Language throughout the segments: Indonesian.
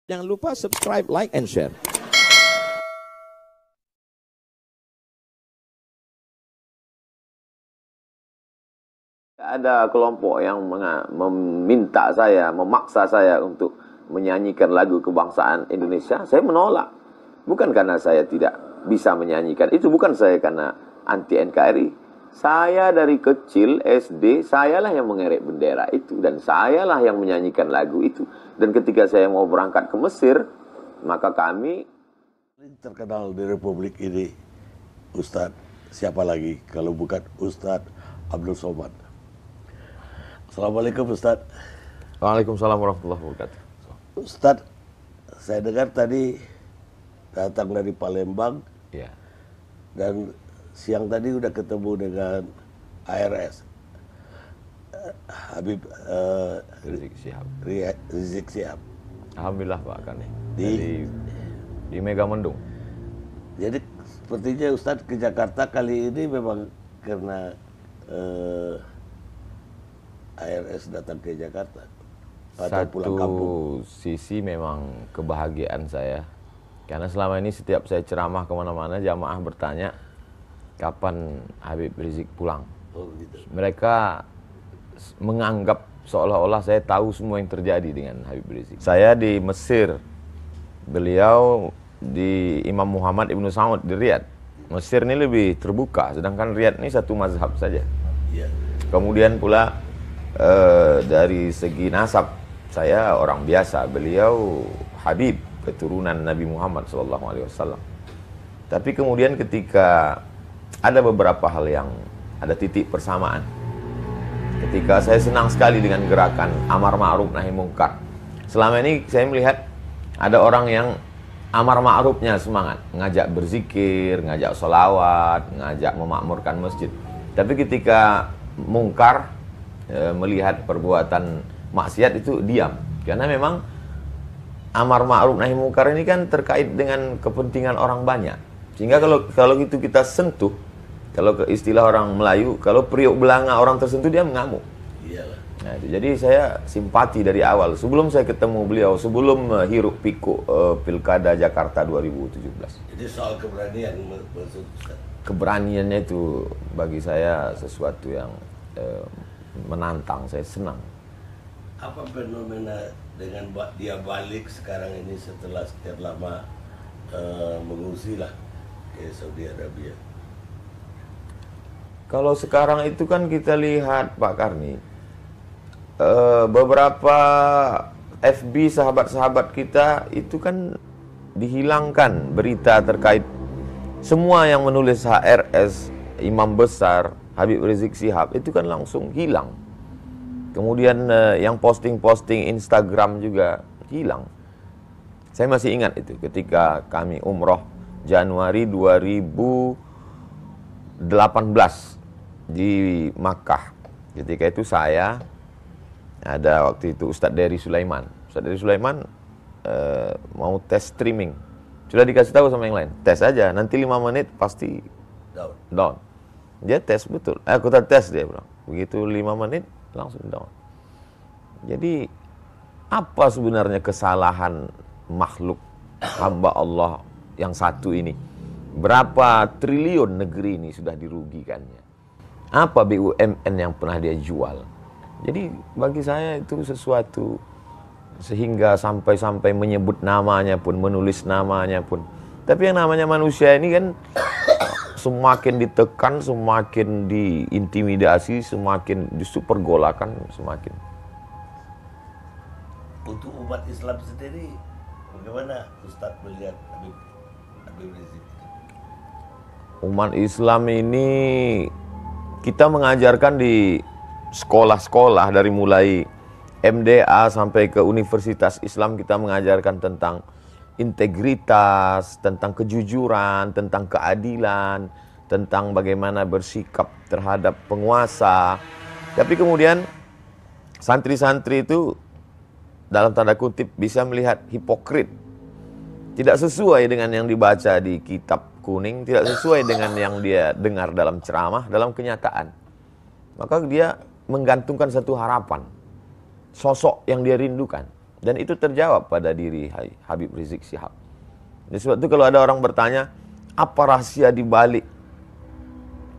Jangan lupa subscribe, like, and share. Ada kelompok yang meminta saya, memaksa saya untuk menyanyikan lagu kebangsaan Indonesia. Saya menolak. Bukan karena saya tidak bisa menyanyikan. Itu bukan saya karena anti NKRI. Saya dari kecil SD, sayalah yang mengerek bendera itu. Dan sayalah yang menyanyikan lagu itu. Dan ketika saya mau berangkat ke Mesir, maka kami... Terkenal di Republik ini, Ustadz, siapa lagi kalau bukan Ustadz Abdul Somad. Assalamualaikum Ustadz. Waalaikumsalam warahmatullahi wabarakatuh. Ustadz, saya dengar tadi datang dari Palembang. Ya. Dan siang tadi udah ketemu dengan ARS. Habib Rizik Syihab. Alhamdulillah Pak Kani. Di Megamendung. Jadi sepertinya Ustadz ke Jakarta kali ini memang karena ARS datang ke Jakarta atau pulang kampung. Sisi memang kebahagiaan saya, karena selama ini setiap saya ceramah kemana-mana jamaah bertanya kapan Habib Rizik pulang. Oh, gitu. Mereka menganggap seolah-olah saya tahu semua yang terjadi dengan Habib Rizik. Saya di Mesir, beliau di Imam Muhammad Ibn Saud di Riyadh. Mesir ini lebih terbuka, sedangkan Riyadh ini satu mazhab saja. Yeah. Kemudian pula dari segi nasab, saya orang biasa, beliau Habib, keturunan Nabi Muhammad SAW. Tapi kemudian ketika ada beberapa hal yang ada titik persamaan. Ketika saya senang sekali dengan gerakan Amar Ma'ruf Nahi Munkar. Selama ini saya melihat ada orang yang Amar Ma'rufnya semangat, ngajak berzikir, ngajak sholawat, ngajak memakmurkan masjid. Tapi ketika mungkar, melihat perbuatan maksiat itu diam. Karena memang Amar Ma'ruf Nahi Munkar ini kan terkait dengan kepentingan orang banyak. Sehingga kalau itu kita sentuh, kalau ke istilah orang Melayu, kalau periuk belanga orang tersentuh dia mengamuk. Iyalah. Nah, jadi saya simpati dari awal. Sebelum saya ketemu beliau, sebelum hiruk pikuk Pilkada Jakarta 2017. Jadi soal keberanian maksud Ustaz. Keberaniannya itu bagi saya sesuatu yang menantang, saya senang. Apa fenomena dengan dia balik sekarang ini setelah sekian lama mengungsi lah ke Saudi Arabia? Kalau sekarang itu kan kita lihat Pak Karni, beberapa FB sahabat-sahabat kita itu kan dihilangkan berita terkait semua yang menulis HRS, Imam Besar, Habib Rizik Syihab itu kan langsung hilang. Kemudian yang posting-posting Instagram juga hilang. Saya masih ingat itu ketika kami umroh Januari 2018 di Makkah. Ketika itu saya ada waktu itu Ustadz Dery Sulaiman. Ustadz Dery Sulaiman mau tes streaming. Sudah dikasih tahu sama yang lain, tes aja, nanti 5 menit pasti down. Dia tes betul. Aku tes dia bilang. Begitu 5 menit langsung down. Jadi apa sebenarnya kesalahan makhluk hamba Allah yang satu ini? Berapa triliun negeri ini sudah dirugikannya? Apa BUMN yang pernah dia jual? Jadi bagi saya itu sesuatu sehingga sampai menyebut namanya pun, menulis namanya pun. Tapi yang namanya manusia ini kan semakin ditekan, semakin diintimidasi, semakin justru pergolakan semakin. Untuk umat Islam sendiri, bagaimana Ustadz melihat Habib Rizik? Umat Islam ini kita mengajarkan di sekolah-sekolah dari mulai MDA sampai ke Universitas Islam, kita mengajarkan tentang integritas, tentang kejujuran, tentang keadilan, tentang bagaimana bersikap terhadap penguasa. Tapi kemudian santri-santri itu dalam tanda kutip bisa melihat hipokrit. Tidak sesuai dengan yang dibaca di kitab kuning, tidak sesuai dengan yang dia dengar dalam ceramah, dalam kenyataan. Maka dia menggantungkan satu harapan, sosok yang dia rindukan. Dan itu terjawab pada diri Habib Rizik Syihab. Jadi sebab itu kalau ada orang bertanya, apa rahasia di balik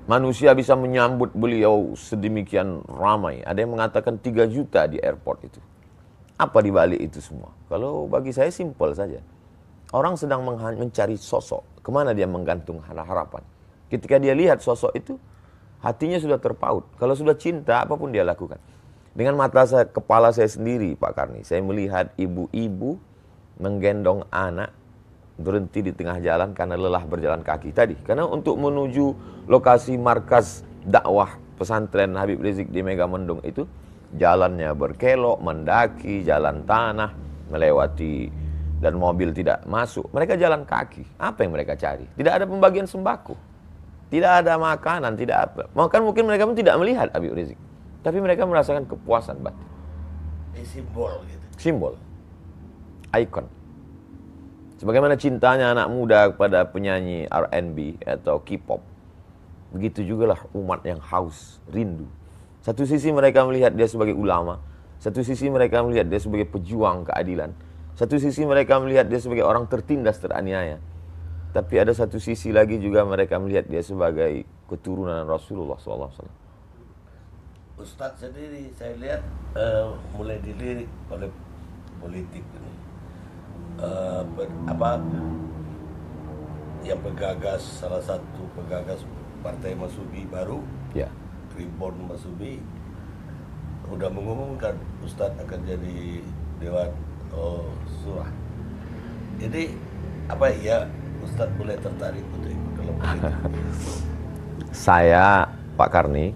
manusia bisa menyambut beliau sedemikian ramai? Ada yang mengatakan 3 juta di airport itu. Apa di balik itu semua? Kalau bagi saya simpel saja. Orang sedang mencari sosok. Kemana dia menggantung harapan? Ketika dia lihat sosok itu, hatinya sudah terpaut. Kalau sudah cinta, apapun dia lakukan. Dengan mata kepala saya sendiri, Pak Karni, saya melihat ibu-ibu menggendong anak berhenti di tengah jalan karena lelah berjalan kaki tadi. Karena untuk menuju lokasi markas dakwah pesantren Habib Rizik di Megamendung itu, jalannya berkelok, mendaki, jalan tanah, melewati dan mobil tidak masuk. Mereka jalan kaki. Apa yang mereka cari? Tidak ada pembagian sembako. Tidak ada makanan, tidak apa. Mungkin mereka pun tidak melihat Habib Rizik. Tapi mereka merasakan kepuasan batin. Simbol gitu. Simbol. Ikon. Sebagaimana cintanya anak muda kepada penyanyi R&B atau K-pop. Begitu juga lah umat yang haus, rindu. Satu sisi mereka melihat dia sebagai ulama. Satu sisi mereka melihat dia sebagai pejuang keadilan. Satu sisi mereka melihat dia sebagai orang tertindas, teraniaya. Tapi ada satu sisi lagi juga mereka melihat dia sebagai keturunan Rasulullah SAW. Ustadz sendiri saya lihat mulai dilirik oleh politik ini. Yang salah satu pegagas Partai Masyumi baru, Ya. Ribon Masyumi, udah mengumumkan Ustadz akan jadi Dewan Surah. Jadi apa ya Ustadz mulai tertarik untuk ikut dalam politik? Saya, Pak Karni,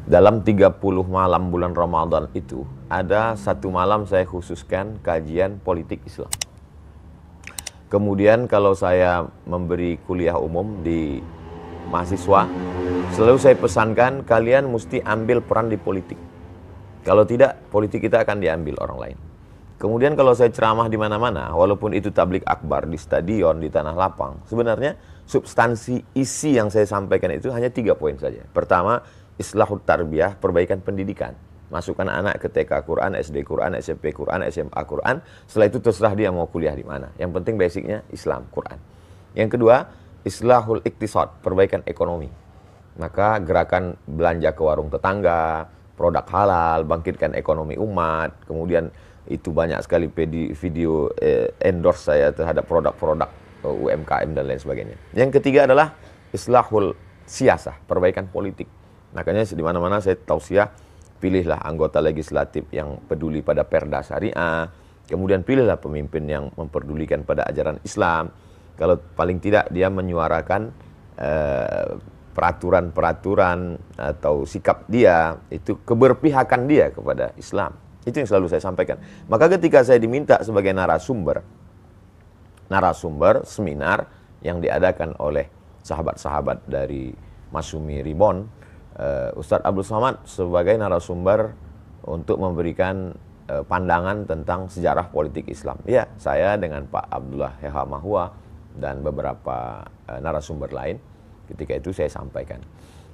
dalam 30 malam bulan Ramadan itu, ada satu malam saya khususkan kajian politik Islam. Kemudian kalau saya memberi kuliah umum di mahasiswa, selalu saya pesankan kalian mesti ambil peran di politik. Kalau tidak, politik kita akan diambil orang lain. Kemudian kalau saya ceramah di mana-mana, walaupun itu tablik akbar di stadion, di tanah lapang, sebenarnya substansi isi yang saya sampaikan itu hanya 3 poin saja. Pertama, islahut tarbiyah, perbaikan pendidikan. Masukkan anak ke TK Quran, SD Quran, SMP Quran, SMA Quran. Setelah itu terserah dia mau kuliah di mana. Yang penting basicnya Islam, Quran. Yang kedua, islahul iktisad, perbaikan ekonomi. Maka gerakan belanja ke warung tetangga, produk halal, bangkitkan ekonomi umat. Kemudian itu banyak sekali video endorse saya terhadap produk-produk UMKM dan lain sebagainya. Yang ketiga adalah islahul siyasah, perbaikan politik. Makanya di mana-mana saya tausiah, pilihlah anggota legislatif yang peduli pada perda syariah, kemudian pilihlah pemimpin yang memperdulikan pada ajaran Islam. Kalau paling tidak dia menyuarakan peraturan-peraturan atau sikap dia, itu keberpihakan dia kepada Islam. Itu yang selalu saya sampaikan. Maka ketika saya diminta sebagai narasumber seminar yang diadakan oleh sahabat-sahabat dari Masyumi Ribon, Ustadz Abdul Somad sebagai narasumber untuk memberikan pandangan tentang sejarah politik Islam. Ya, saya dengan Pak Abdullah Heha Mahua dan beberapa narasumber lain ketika itu saya sampaikan.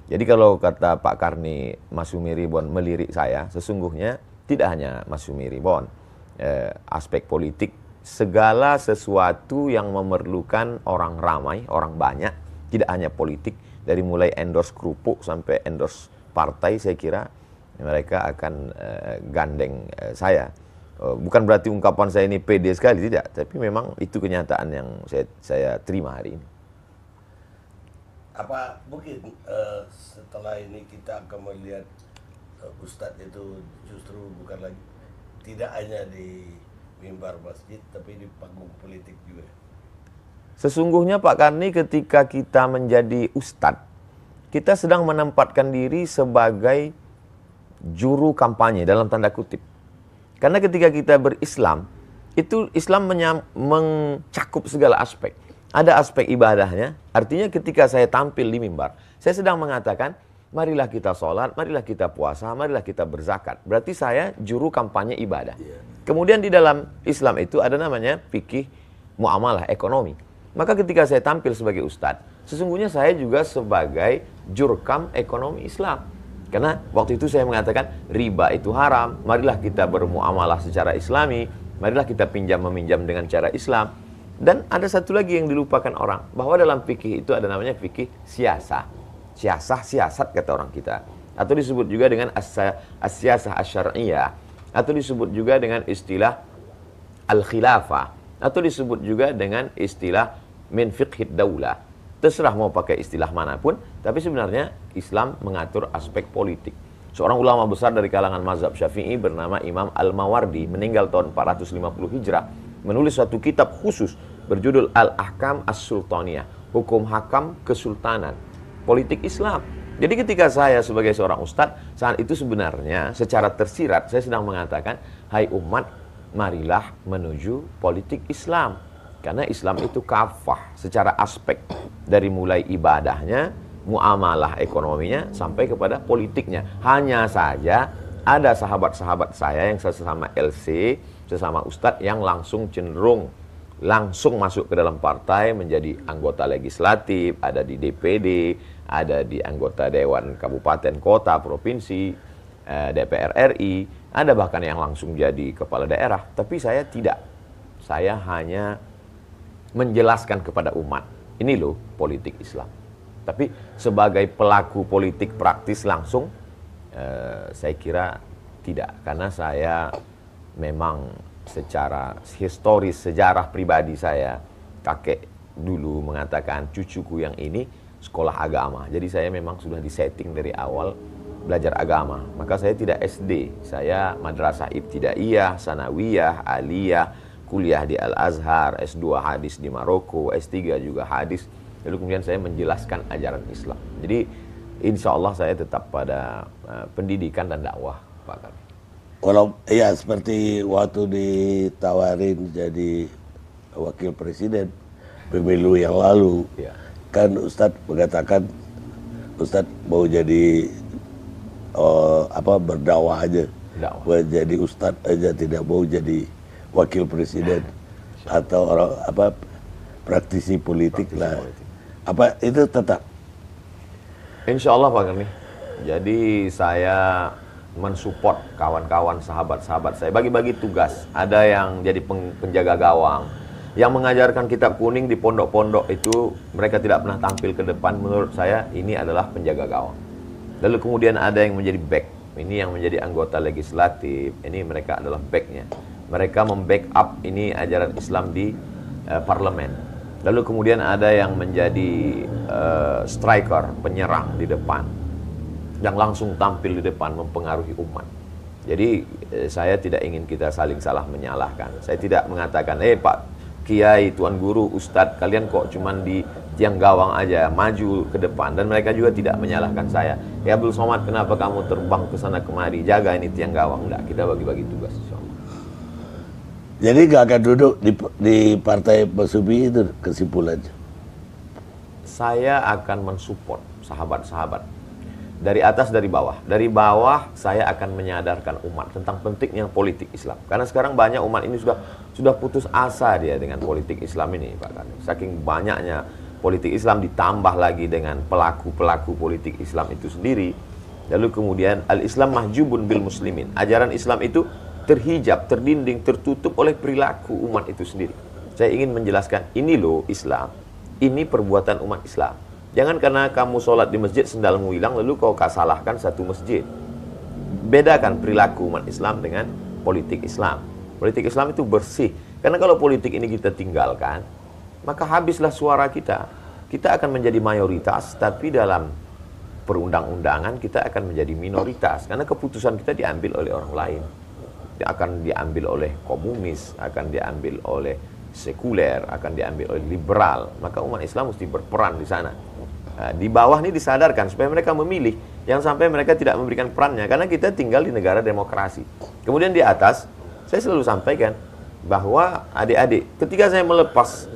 Jadi kalau kata Pak Karni Masyumi Ribon melirik saya, sesungguhnya tidak hanya Masyumi Ribon, aspek politik, segala sesuatu yang memerlukan orang ramai, orang banyak, tidak hanya politik, dari mulai endorse kerupuk sampai endorse partai, saya kira mereka akan gandeng saya. Bukan berarti ungkapan saya ini pede sekali, tidak, tapi memang itu kenyataan yang saya terima hari ini. Apa mungkin setelah ini kita akan melihat Ustadz itu justru bukan lagi, tidak hanya di mimbar masjid, tapi di panggung politik juga? Sesungguhnya Pak Karni, ketika kita menjadi ustadz, kita sedang menempatkan diri sebagai juru kampanye dalam tanda kutip. Karena ketika kita berislam, itu Islam mencakup segala aspek. Ada aspek ibadahnya, artinya ketika saya tampil di mimbar, saya sedang mengatakan, marilah kita sholat, marilah kita puasa, marilah kita berzakat. Berarti saya juru kampanye ibadah. Kemudian di dalam Islam itu ada namanya fikih muamalah ekonomi. Maka ketika saya tampil sebagai ustadz, sesungguhnya saya juga sebagai jurkam ekonomi Islam. Karena waktu itu saya mengatakan riba itu haram, marilah kita bermuamalah secara islami. Marilah kita pinjam-meminjam dengan cara Islam. Dan ada satu lagi yang dilupakan orang, bahwa dalam fikih itu ada namanya fikih siasah. Siasat kata orang kita. Atau disebut juga dengan as-siyasah asy-syar'iyyah. Atau disebut juga dengan istilah al-khilafah. Atau disebut juga dengan istilah min fiqhid daulah. Terserah mau pakai istilah manapun, tapi sebenarnya Islam mengatur aspek politik. Seorang ulama besar dari kalangan mazhab Syafi'i bernama Imam Al-Mawardi, meninggal tahun 450 Hijrah, menulis suatu kitab khusus berjudul Al-Ahkam As-Sultaniyah, hukum hakam kesultanan, politik Islam. Jadi ketika saya sebagai seorang ustadz, saat itu sebenarnya secara tersirat saya sedang mengatakan, hai umat, marilah menuju politik Islam. Karena Islam itu kafah secara aspek, dari mulai ibadahnya, muamalah ekonominya, sampai kepada politiknya. Hanya saja ada sahabat-sahabat saya yang sesama LC, sesama ustadz yang langsung cenderung langsung masuk ke dalam partai, menjadi anggota legislatif, ada di DPD, ada di anggota Dewan Kabupaten Kota Provinsi, DPR RI, ada bahkan yang langsung jadi kepala daerah. Tapi saya tidak. Saya hanya menjelaskan kepada umat, ini loh politik Islam. Tapi sebagai pelaku politik praktis langsung, saya kira tidak. Karena saya memang secara historis, sejarah pribadi saya, kakek dulu mengatakan cucuku yang ini sekolah agama. Jadi saya memang sudah disetting dari awal belajar agama. Maka saya tidak SD, saya madrasah ibtidaiyah, sanawiyah, aliyah, kuliah di Al-Azhar, S2 hadis di Maroko, S3 juga hadis. Lalu kemudian saya menjelaskan ajaran Islam. Jadi insya Allah saya tetap pada pendidikan dan dakwah, Pak Kami. Walau ya seperti waktu ditawarin jadi wakil presiden pemilu yang lalu, Ya. kan Ustadz mengatakan Ustadz mau jadi berdakwah aja, mau jadi Ustadz aja, tidak mau jadi wakil presiden atau orang praktisi politik lah. Apa itu tetap? Insya Allah Pak Karni. Jadi saya mensupport kawan-kawan, sahabat-sahabat saya, bagi-bagi tugas. Ada yang jadi penjaga gawang, yang mengajarkan kitab kuning di pondok-pondok itu mereka tidak pernah tampil ke depan. Menurut saya ini adalah penjaga gawang. Lalu kemudian ada yang menjadi back, ini yang menjadi anggota legislatif, ini mereka adalah backnya. Mereka membackup ini ajaran Islam di parlemen. Lalu kemudian ada yang menjadi striker, penyerang di depan, yang langsung tampil di depan mempengaruhi umat. Jadi saya tidak ingin kita saling salah menyalahkan. Saya tidak mengatakan, Pak Kiai, Tuan Guru, Ustadz, kalian kok cuman di tiang gawang aja, maju ke depan. Dan mereka juga tidak menyalahkan saya. Ya Abdul Somad, kenapa kamu terbang ke sana kemari, jaga ini tiang gawang? Enggak, kita bagi-bagi tugas, insya Allah. Jadi gak akan duduk di partai Pak Subi itu kesimpulannya? Saya akan mensupport sahabat-sahabat. Dari atas, dari bawah. Dari bawah saya akan menyadarkan umat tentang pentingnya politik Islam. Karena sekarang banyak umat ini sudah putus asa dia dengan politik Islam ini, Pak Kani. Saking banyaknya politik Islam ditambah lagi dengan pelaku-pelaku politik Islam itu sendiri. Lalu kemudian al-Islam mahjubun bil muslimin. Ajaran Islam itu terhijab, terdinding, tertutup oleh perilaku umat itu sendiri. Saya ingin menjelaskan, ini loh Islam, ini perbuatan umat Islam. Jangan karena kamu sholat di masjid sendalmu hilang lalu kau salahkan satu masjid. Bedakan perilaku umat Islam dengan politik Islam. Politik Islam itu bersih. Karena kalau politik ini kita tinggalkan, maka habislah suara kita. Kita akan menjadi mayoritas, tapi dalam perundang-undangan kita akan menjadi minoritas. Karena keputusan kita diambil oleh orang lain. Akan diambil oleh komunis, akan diambil oleh sekuler, akan diambil oleh liberal. Maka umat Islam mesti berperan di sana. Di bawah ini disadarkan supaya mereka memilih, yang sampai mereka tidak memberikan perannya, karena kita tinggal di negara demokrasi. Kemudian di atas, saya selalu sampaikan bahwa adik-adik, ketika saya melepas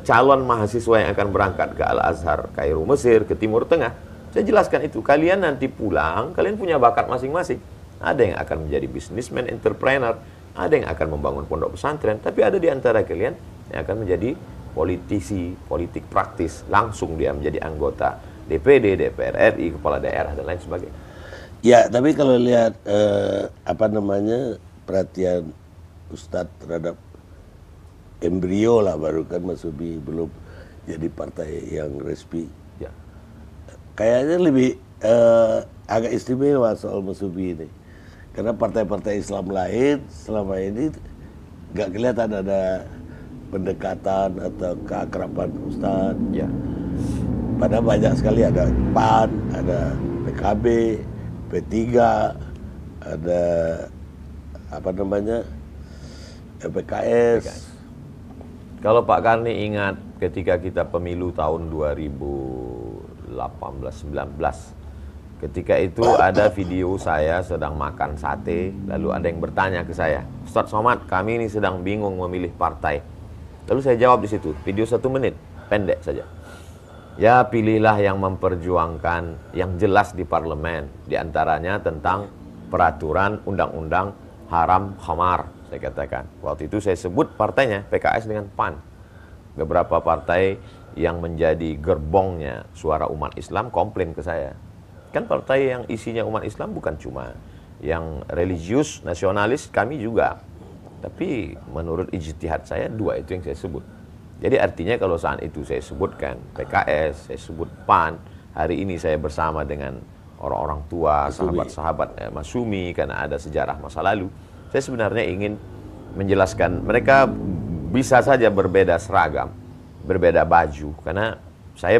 calon mahasiswa yang akan berangkat ke Al-Azhar, Kairo, Mesir, ke Timur Tengah, saya jelaskan itu, kalian nanti pulang, kalian punya bakat masing-masing. Ada yang akan menjadi businessman, entrepreneur, ada yang akan membangun pondok pesantren, tapi ada di antara kalian yang akan menjadi politisi, politik praktis, langsung dia menjadi anggota DPD, DPR RI, kepala daerah, dan lain sebagainya. Ya, tapi kalau lihat perhatian Ustadz terhadap embrio lah, baru kan Masubi belum jadi partai yang resmi. Ya. Kayaknya lebih agak istimewa soal Masubi ini. Karena partai-partai Islam lain selama ini nggak kelihatan ada pendekatan atau keakraban Ustadz. Ya. Padahal banyak sekali, ada PAN, ada PKB, P3, ada apa namanya, PKS. Kalau Pak Karni ingat ketika kita pemilu tahun 2018-19, ketika itu ada video saya sedang makan sate, lalu ada yang bertanya ke saya, Ustadz Somad, kami ini sedang bingung memilih partai. Lalu saya jawab di situ, video 1 menit, pendek saja. Ya, pilihlah yang memperjuangkan yang jelas di parlemen, diantaranya tentang peraturan undang-undang haram khamar, saya katakan. Waktu itu saya sebut partainya PKS dengan PAN. Beberapa partai yang menjadi gerbongnya suara umat Islam komplain ke saya. Kan partai yang isinya umat Islam bukan cuma yang religius, nasionalis, kami juga. Tapi menurut ijtihad saya, 2 itu yang saya sebut. Jadi artinya kalau saat itu saya sebutkan PKS, saya sebut PAN, hari ini saya bersama dengan orang-orang tua, sahabat-sahabat Masumi, karena ada sejarah masa lalu. Saya sebenarnya ingin menjelaskan, mereka bisa saja berbeda seragam, berbeda baju, karena saya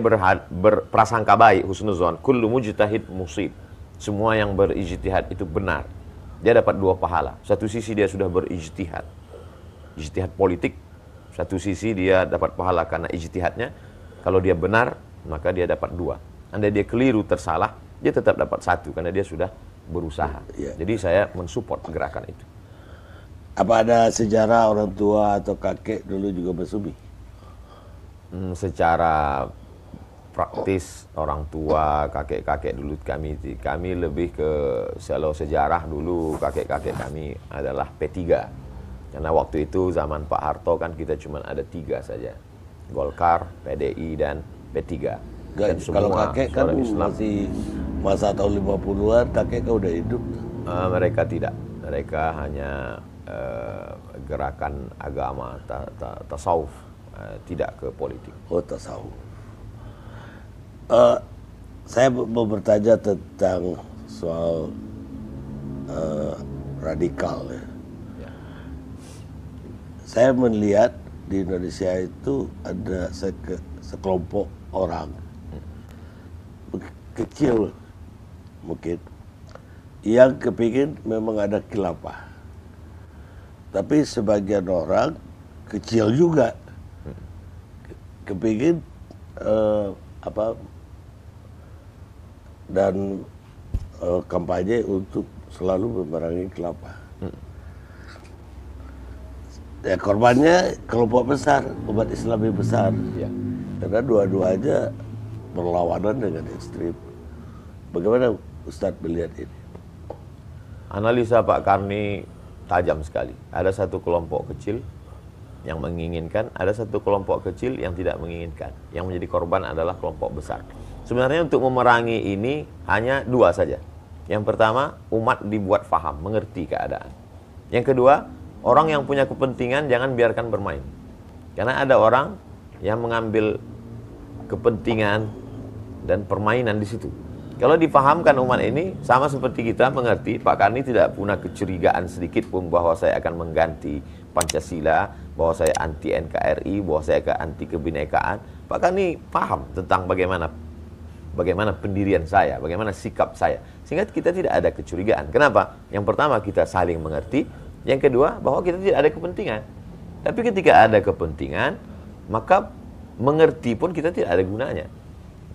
berprasangka baik, husnuzon, kullu mujtahid musib. Semua yang berijtihad itu benar. Dia dapat 2 pahala. Satu sisi dia sudah berijtihad, ijtihad politik. Satu sisi dia dapat pahala karena ijtihadnya. Kalau dia benar, maka dia dapat 2. Andai dia keliru, tersalah, dia tetap dapat 1 karena dia sudah berusaha. Ya. Jadi saya mensupport gerakan itu. Apa ada sejarah orang tua atau kakek dulu juga Masubi? Secara praktis orang tua, kakek-kakek dulu kami lebih ke kalau sejarah dulu kakek-kakek kami adalah P3. Karena waktu itu zaman Pak Harto kan kita cuma ada 3 saja. Golkar, PDI dan P3. Dan Kalau kakek kan masih masa tahun 50-an, kakek kan udah hidup. Mereka tidak. Mereka hanya gerakan agama, tasawuf, tidak ke politik. Oh, tasawuf. Saya mau bertanya tentang soal radikal ya. Saya melihat di Indonesia itu ada sekelompok orang kecil mungkin yang kepingin memang ada khilafah, tapi sebagian orang kecil juga kepingin dan kampanye untuk selalu memerangi khilafah. Ya, korbannya kelompok besar, umat Islami besar. Ya. Karena dua-duanya berlawanan dengan ekstrim. Bagaimana Ustadz melihat ini? Analisa Pak Karni tajam sekali. Ada satu kelompok kecil yang menginginkan, ada satu kelompok kecil yang tidak menginginkan. Yang menjadi korban adalah kelompok besar. Sebenarnya untuk memerangi ini hanya 2 saja. Yang pertama, umat dibuat faham, mengerti keadaan. Yang kedua, orang yang punya kepentingan jangan biarkan bermain. Karena ada orang yang mengambil kepentingan dan permainan di situ. Kalau dipahamkan umat ini, sama seperti kita mengerti, Pak Karni tidak punya kecurigaan sedikit pun bahwa saya akan mengganti Pancasila, bahwa saya anti NKRI, bahwa saya anti kebinekaan. Pak Karni paham tentang bagaimana pendirian saya, bagaimana sikap saya. Sehingga kita tidak ada kecurigaan. Kenapa? Yang pertama, kita saling mengerti. Yang kedua, bahwa kita tidak ada kepentingan. Tapi ketika ada kepentingan, maka mengerti pun kita tidak ada gunanya.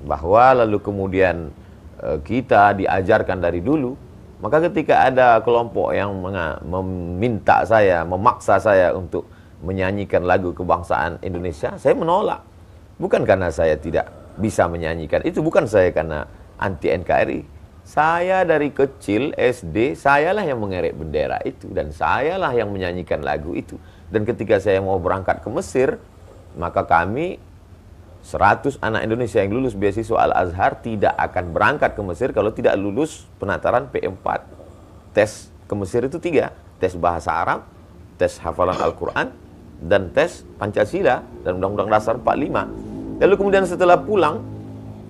Bahwa lalu kemudian kita diajarkan dari dulu, maka ketika ada kelompok yang meminta saya, memaksa saya untuk menyanyikan lagu kebangsaan Indonesia, saya menolak. Bukan karena saya tidak bisa menyanyikan, itu bukan saya karena anti NKRI. Saya dari kecil SD, sayalah yang mengerek bendera itu, dan sayalah yang menyanyikan lagu itu. Dan ketika saya mau berangkat ke Mesir, maka kami 100 anak Indonesia yang lulus beasiswa Al-Azhar tidak akan berangkat ke Mesir kalau tidak lulus penataran P4. Tes ke Mesir itu 3, tes bahasa Arab, tes hafalan Al-Quran, dan tes Pancasila dan Undang-Undang Dasar 45. Lalu kemudian setelah pulang,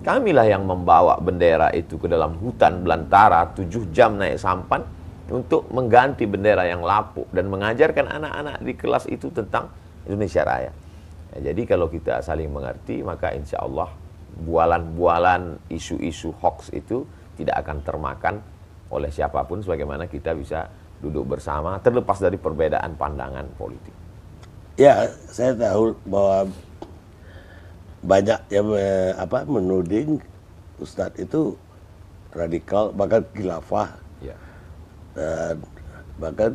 kamilah yang membawa bendera itu ke dalam hutan belantara 7 jam naik sampan untuk mengganti bendera yang lapuk dan mengajarkan anak-anak di kelas itu tentang Indonesia Raya. Ya, jadi kalau kita saling mengerti, maka insya Allah bualan-bualan isu-isu hoax itu tidak akan termakan oleh siapapun, sebagaimana kita bisa duduk bersama terlepas dari perbedaan pandangan politik. Ya, saya tahu bahwa banyak yang menuding Ustadz itu radikal, bahkan khilafah. Ya. Dan bahkan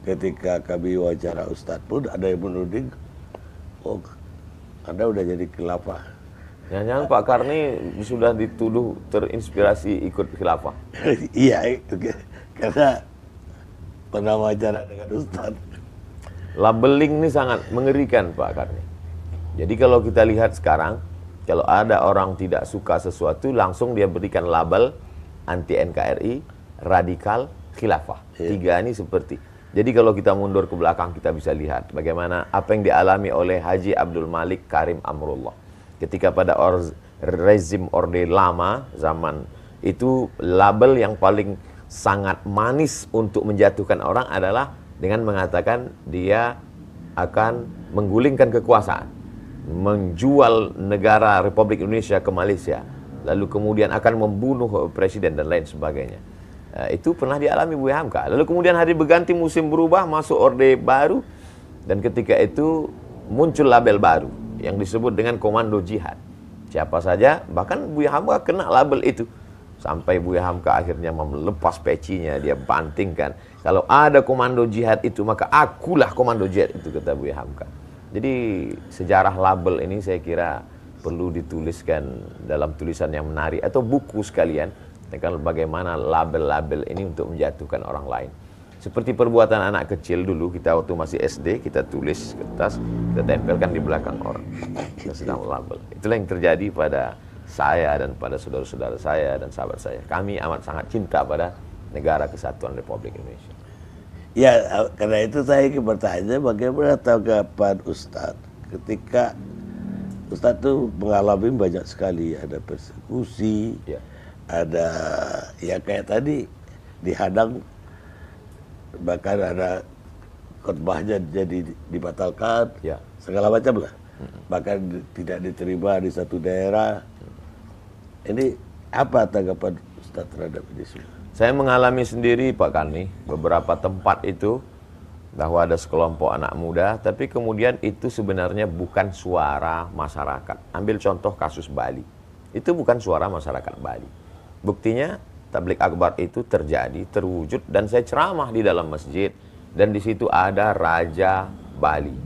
ketika kami wawancara Ustadz pun ada yang menuding, oh Anda udah jadi khilafah. Jangan-jangan Pak Karni sudah dituduh terinspirasi ikut khilafah. Iya, karena pernah wawancara dengan Ustadz. Labeling ini sangat mengerikan Pak Karni. Jadi kalau kita lihat sekarang, kalau ada orang tidak suka sesuatu, langsung dia berikan label anti NKRI, radikal, khilafah. Tiga ini seperti. Jadi kalau kita mundur ke belakang, kita bisa lihat bagaimana apa yang dialami oleh Haji Abdul Malik Karim Amrullah. Ketika pada rezim Orde Lama, zaman itu label yang paling sangat manis untuk menjatuhkan orang adalah dengan mengatakan dia akan menggulingkan kekuasaan, menjual negara Republik Indonesia ke Malaysia, lalu kemudian akan membunuh presiden dan lain sebagainya. Itu pernah dialami Buya Hamka. Lalu kemudian hari berganti, musim berubah, masuk Orde Baru, dan ketika itu muncul label baru yang disebut dengan Komando Jihad. Siapa saja, bahkan Buya Hamka kena label itu. Sampai Buya Hamka akhirnya melepas pecinya, dia bantingkan. Kalau ada komando jihad itu, maka akulah komando jihad itu, kata Buya Hamka. Jadi sejarah label ini saya kira perlu dituliskan dalam tulisan yang menarik atau buku sekalian. Tentang bagaimana label-label ini untuk menjatuhkan orang lain. Seperti perbuatan anak kecil dulu, kita waktu masih SD, kita tulis kertas, kita tempelkan di belakang orang. Kita sedang label. Itulah yang terjadi pada saya dan pada saudara-saudara saya dan sahabat saya. Kami amat sangat cinta pada negara kesatuan Republik Indonesia. Ya, karena itu saya ingin bertanya bagaimana tanggapan Ustadz ketika Ustadz itu mengalami banyak sekali, ada persekusi, ya, ada ya kayak tadi dihadang, bahkan ada khotbahnya jadi dibatalkan, ya, segala macam lah, bahkan tidak diterima di satu daerah. Ini apa tanggapan Ustadz terhadap ini semua? Saya mengalami sendiri Pak Karni, beberapa tempat itu bahwa ada sekelompok anak muda, tapi kemudian itu sebenarnya bukan suara masyarakat. Ambil contoh kasus Bali, itu bukan suara masyarakat Bali. Buktinya tablik akbar itu terjadi, terwujud, dan saya ceramah di dalam masjid, dan di situ ada Raja Bali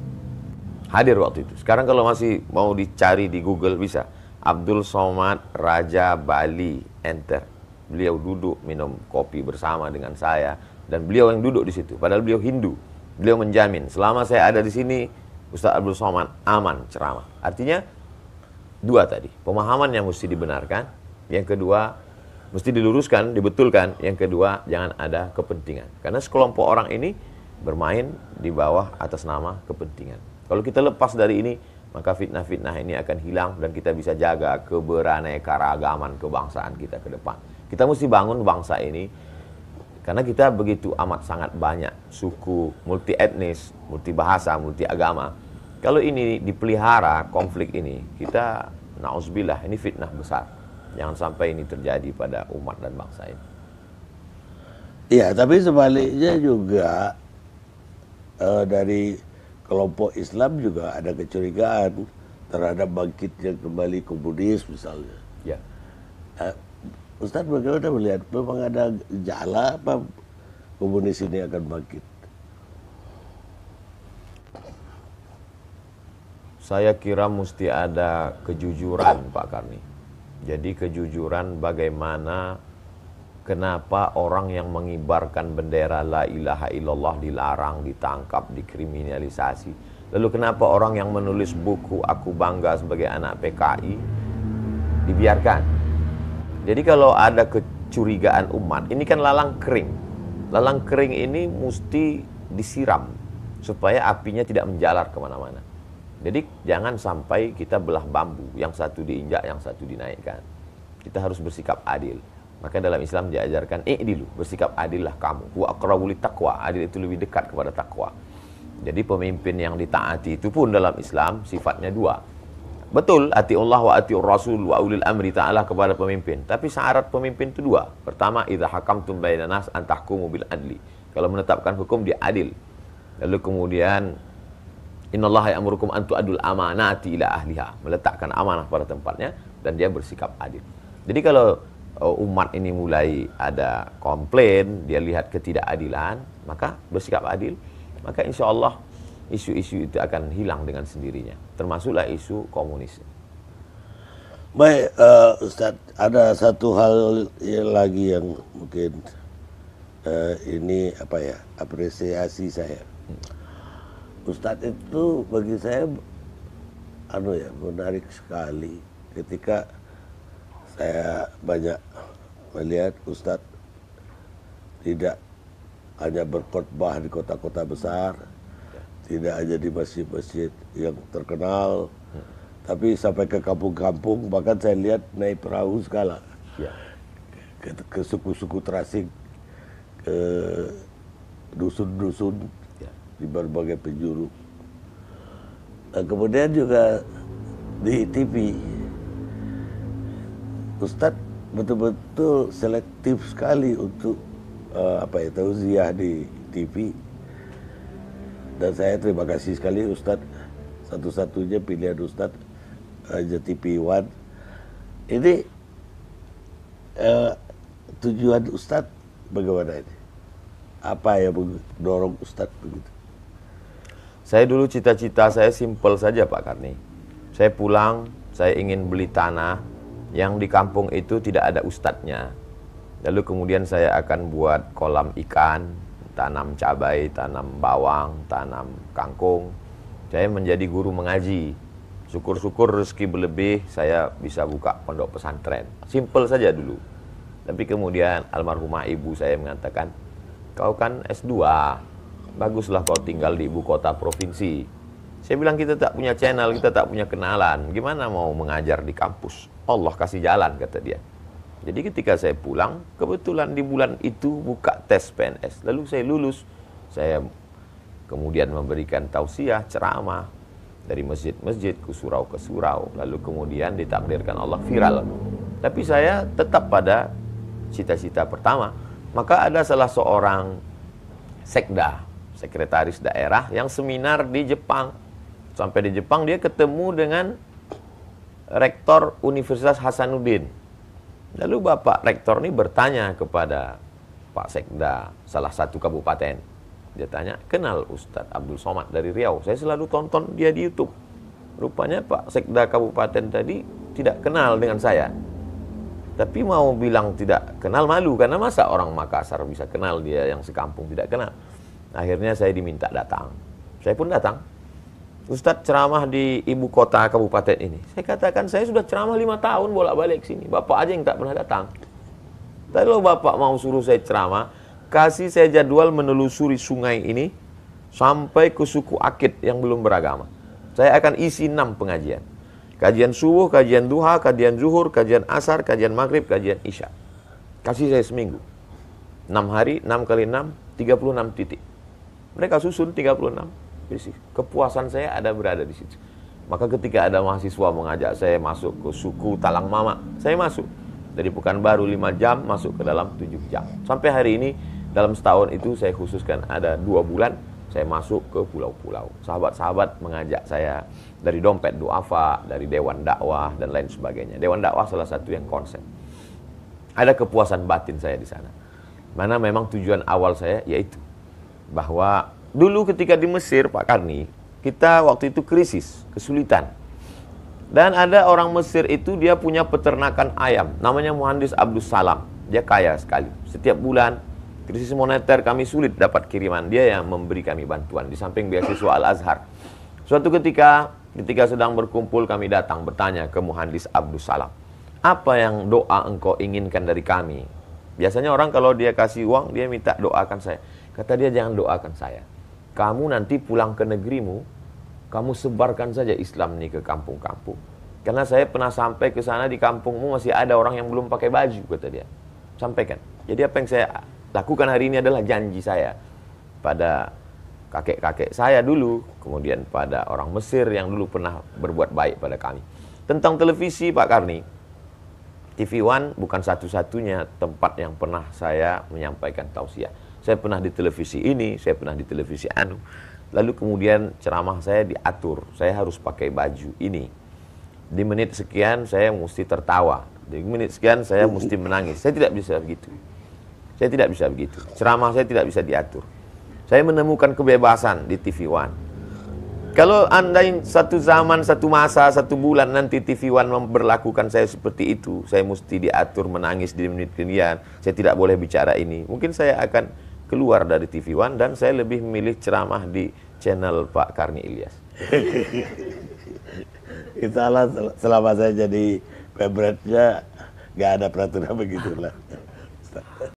hadir waktu itu. Sekarang kalau masih mau dicari di Google bisa, Abdul Somad Raja Bali, enter. Beliau duduk minum kopi bersama dengan saya, dan beliau yang duduk di situ. Padahal beliau Hindu. Beliau menjamin selama saya ada di sini, Ustaz Abdul Somad aman ceramah. Artinya dua tadi, pemahaman yang mesti dibenarkan, yang kedua mesti diluruskan, dibetulkan, yang kedua jangan ada kepentingan. Karena sekelompok orang ini bermain di bawah atas nama kepentingan. Kalau kita lepas dari ini, maka fitnah-fitnah ini akan hilang dan kita bisa jaga keberaneka-ragaman kebangsaan kita ke depan. Kita mesti bangun bangsa ini karena kita begitu amat sangat banyak suku, multi etnis, multi bahasa, multi agama. Kalau ini dipelihara konflik ini, kita na'udzubillah, ini fitnah besar. Jangan sampai ini terjadi pada umat dan bangsa ini. Iya, tapi sebaliknya juga dari kelompok Islam juga ada kecurigaan terhadap bangkitnya kembali komunis misalnya. Ya. Ustadz bagaimana melihat, memang ada gejala apa komunis ini akan bangkit? Saya kira mesti ada kejujuran Pak Karni. Jadi kejujuran bagaimana, kenapa orang yang mengibarkan bendera la ilaha illallah dilarang, ditangkap, dikriminalisasi. Lalu kenapa orang yang menulis buku Aku Bangga Sebagai Anak PKI dibiarkan? Jadi kalau ada kecurigaan umat, ini kan lalang kering. Lalang kering ini mesti disiram supaya apinya tidak menjalar kemana-mana. Jadi jangan sampai kita belah bambu, yang satu diinjak, yang satu dinaikkan. Kita harus bersikap adil. Maka dalam Islam diajarkan i'dilu, bersikap adillah kamu. Wa aqrabu littaqwa, adil itu lebih dekat kepada takwa. Jadi pemimpin yang ditaati itu pun dalam Islam sifatnya dua. Betul, atiullah wa atiur rasul wa ulil amri ta'ala kepada pemimpin. Tapi syarat pemimpin itu dua. Pertama, idza hakamtum bainan nas an tahkumu bil adli. Kalau menetapkan hukum dia adil. Lalu kemudian innallaha ya'murukum an tu'addul amanati ila ahliha, meletakkan amanah pada tempatnya dan dia bersikap adil. Jadi kalau umat ini mulai ada komplain, dia lihat ketidakadilan, maka bersikap adil, maka insya Allah isu-isu itu akan hilang dengan sendirinya, termasuklah isu komunis. Baik, Ustadz, ada satu hal lagi yang mungkin ini apa ya, apresiasi saya. Ustadz itu bagi saya menarik sekali ketika saya banyak melihat Ustadz tidak hanya berkhotbah di kota-kota besar, tidak hanya di masjid-masjid yang terkenal, tapi sampai ke kampung-kampung, bahkan saya lihat naik perahu segala, ke suku-suku terasing, ke dusun-dusun di berbagai penjuru. Nah, kemudian juga di TV, Ustadz betul-betul selektif sekali untuk tausiah di TV. Dan saya terima kasih sekali Ustadz, satu-satunya pilihan Ustadz aja TV One. Ini tujuan Ustadz bagaimana ini? Apa yang mendorong Ustadz begitu? Saya dulu cita-cita saya simpel saja Pak Karni. Saya pulang, saya ingin beli tanah yang di kampung itu tidak ada ustadznya. Lalu kemudian saya akan buat kolam ikan, tanam cabai, tanam bawang, tanam kangkung. Saya menjadi guru mengaji. Syukur-syukur rezeki berlebih, saya bisa buka pondok pesantren. Simpel saja dulu. Tapi kemudian almarhumah ibu saya mengatakan, kau kan S2, baguslah kau tinggal di ibu kota provinsi. Saya bilang kita tak punya channel, kita tak punya kenalan. Gimana mau mengajar di kampus? Allah kasih jalan, kata dia. Jadi ketika saya pulang, kebetulan di bulan itu buka tes PNS. Lalu saya lulus. Saya kemudian memberikan tausiah, ceramah dari masjid-masjid ke surau. Lalu kemudian ditakdirkan Allah viral. Tapi saya tetap pada cita-cita pertama. Maka ada salah seorang sekda, sekretaris daerah yang seminar di Jepang. Sampai di Jepang dia ketemu dengan rektor Universitas Hasanuddin. Lalu Bapak rektor ini bertanya kepada Pak Sekda salah satu kabupaten. Dia tanya, kenal Ustadz Abdul Somad dari Riau? Saya selalu tonton dia di YouTube. Rupanya Pak Sekda kabupaten tadi tidak kenal dengan saya. Tapi mau bilang tidak kenal malu, karena masa orang Makassar bisa kenal dia yang sekampung tidak kenal. Akhirnya saya diminta datang. Saya pun datang. Ustadz ceramah di ibu kota kabupaten ini. Saya katakan saya sudah ceramah 5 tahun bolak-balik sini. Bapak aja yang tak pernah datang. Tapi kalau Bapak mau suruh saya ceramah, kasih saya jadwal menelusuri sungai ini sampai ke suku Akit yang belum beragama. Saya akan isi 6 pengajian. Kajian subuh, kajian duha, kajian zuhur, kajian asar, kajian maghrib, kajian isya. Kasih saya seminggu. 6 hari, 6 kali 6, 36 titik. Mereka susun 36. Kepuasan saya ada berada di situ. Maka ketika ada mahasiswa mengajak saya masuk ke suku Talang Mama, saya masuk. Dari Pekanbaru 5 jam, masuk ke dalam 7 jam. Sampai hari ini, dalam setahun itu saya khususkan ada 2 bulan, saya masuk ke pulau-pulau. Sahabat-sahabat mengajak saya dari Dompet Duafa, dari Dewan Dakwah, dan lain sebagainya. Dewan Dakwah salah satu yang konsen. Ada kepuasan batin saya di sana. Mana memang tujuan awal saya, yaitu bahwa dulu ketika di Mesir, Pak Karni, kita waktu itu krisis, kesulitan. Dan ada orang Mesir itu dia punya peternakan ayam, namanya Muhandis Abdul Salam. Dia kaya sekali. Setiap bulan, krisis moneter kami sulit dapat kiriman. Dia yang memberi kami bantuan, di samping beasiswa Al-Azhar. Suatu ketika sedang berkumpul, kami datang bertanya ke Muhandis Abdul Salam, apa yang doa engkau inginkan dari kami? Biasanya orang kalau dia kasih uang, dia minta doakan saya. Kata dia, jangan doakan saya. kamu nanti pulang ke negerimu, kamu sebarkan saja Islam ini ke kampung-kampung. Karena saya pernah sampai ke sana, di kampungmu masih ada orang yang belum pakai baju, kata dia. Sampaikan. Jadi apa yang saya lakukan hari ini adalah janji saya pada kakek-kakek saya dulu, kemudian pada orang Mesir yang dulu pernah berbuat baik pada kami. Tentang televisi, Pak Karni, TV One bukan satu-satunya tempat yang pernah saya menyampaikan tausiah. Saya pernah di televisi ini, saya pernah di televisi anu. Lalu kemudian ceramah saya diatur, saya harus pakai baju ini. Di menit sekian saya mesti tertawa, di menit sekian saya mesti menangis. Saya tidak bisa begitu. Saya tidak bisa begitu. Ceramah saya tidak bisa diatur. Saya menemukan kebebasan di TV One. Kalau andai satu zaman, satu masa, satu bulan nanti TV One memperlakukan saya seperti itu, saya mesti diatur menangis di menit kemudian, saya tidak boleh bicara ini, mungkin saya akan keluar dari TV One dan saya lebih memilih ceramah di channel Pak Karni Ilyas. Insya Allah selama saya jadi pemberatnya nggak ada peraturan begitulah.